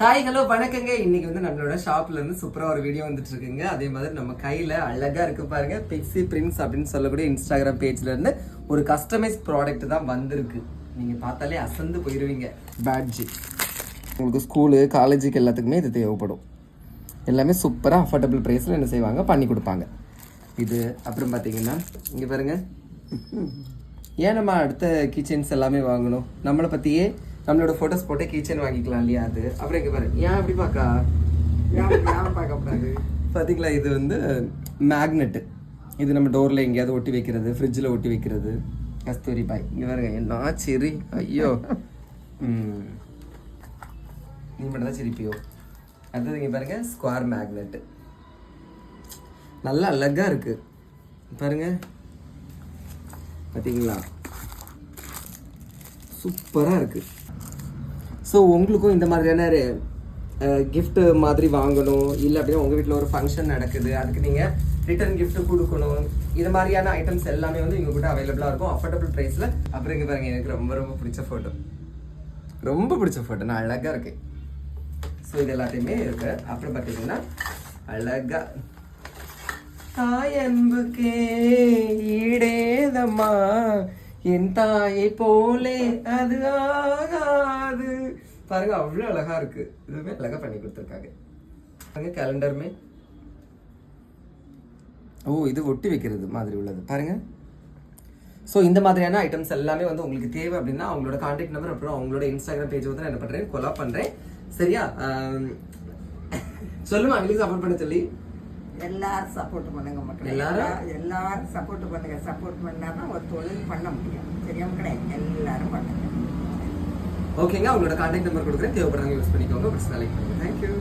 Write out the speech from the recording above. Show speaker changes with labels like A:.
A: Hi hello வணக்கங்க. இன்னைக்கு வந்து நம்மளோட ஷாப்ல இருந்து சூப்பரா ஒரு வீடியோ வந்துட்டு இருக்குங்க. அதே மாதிரி நம்ம கையில அழகா இருக்கு பாருங்க, பிக்ஸி பிரின்ஸ் அப்படின்னு சொல்லக்கூடிய இன்ஸ்டாகிராம் பேஜ்ல இருந்து ஒரு கஸ்டமைஸ் ப்ராடக்ட் தான் வந்திருக்கு. நீங்க பார்த்தாலே அசந்து போயிருவீங்க. பேட்ஜ் உங்களுக்கு ஸ்கூலு காலேஜுக்கு எல்லாத்துக்குமே இது தேவைப்படும். எல்லாமே சூப்பராக அஃபோர்டபுள் ப்ரைஸில் என்ன செய்வாங்க, பண்ணி கொடுப்பாங்க. இது அப்புறம் பார்த்தீங்கன்னா இங்கே பாருங்க, ஏன் நம்ம அடுத்த கிச்சன்ஸ் எல்லாமே வாங்கணும், நம்மளை பற்றியே நம்மளோட ஃபோட்டோஸ் போட்டு கிச்சன் வாங்கிக்கலாம் இல்லையா? அது அப்புறம் இங்கே பாருங்க, ஏன் அப்படி பார்க்கக்கூடாது பார்த்தீங்களா? இது வந்து மேக்னெட்டு. இது நம்ம டோரில் எங்கேயாவது ஒட்டி வைக்கிறது, ஃப்ரிட்ஜில் ஒட்டி வைக்கிறது. கஸ்தூரி பாய் இங்கே பாருங்க, என்ன சரி, ஐயோ நீ மட்டும் தான் சிரிப்பியோ. அடுத்தது இங்கே பாருங்க, ஸ்கொயர் மேக்னெட்டு, நல்லா அழகா இருக்கு பாருங்க, பார்த்தீங்களா? சூப்பராக இருக்கு. ஸோ உங்களுக்கும் இந்த மாதிரியான கிஃப்ட் மாதிரி வாங்கணும், இல்லை அப்படின்னா உங்கள் வீட்டில் ஒரு ஃபங்க்ஷன் நடக்குது, அதுக்கு நீங்கள் ரிட்டர்ன் கிஃப்ட் கொடுக்கணும், இது மாதிரியான ஐட்டம்ஸ் எல்லாமே வந்து இவங்க கூட அவைலபிளாக இருக்கும் அஃபோர்டபுள் ப்ரைஸில். அப்புறம் இங்கே பாருங்க, எனக்கு ரொம்ப ரொம்ப பிடிச்ச ஃபோட்டோ, நான் அழகாக இருக்கேன். ஸோ இது எல்லாத்தையுமே இருக்கு. அப்புறம் பார்த்தீங்கன்னா அழகா தாயன்புக்கே ஈடேதம்மா என் தாயை போலே அது ஆகாது பாருங்க, அவ்வளோ அழகா இருக்கு. இதுவுமே அழகா பண்ணி கொடுத்துருக்காங்க பாருங்க. கேலண்டருமே இது ஒட்டி வைக்கிறது மாதிரி உள்ளது பாருங்க. ஸோ இந்த மாதிரியான ஐட்டம்ஸ் எல்லாமே வந்து உங்களுக்கு தேவை அப்படின்னா அவங்களோட கான்டாக்ட் நம்பர் அப்புறம் அவங்களோட இன்ஸ்டாகிராம் பேஜ் வந்து நான் என்ன பண்றேன், கொலாப் பண்றேன். சரியா? சொல்லுமா, அவங்களுக்கு சப்போர்ட் பண்ண சொல்லி.
B: எல்லாரும் சப்போர்ட் பண்ணுங்க மக்கள், எல்லாரும் சப்போர்ட் பண்ணுங்க. சப்போர்ட் பண்ணாதான் ஒரு தொழில் பண்ண முடியும். சரியா மக்களே? எல்லாரும் பண்ணுங்க.
A: ஓகேங்க, அவங்களோட கான்டாக்ட் நம்பர் கொடுக்குறேன், தேவைப்படுறாங்க யூஸ் பண்ணிக்கோங்க. தேங்க்யூ.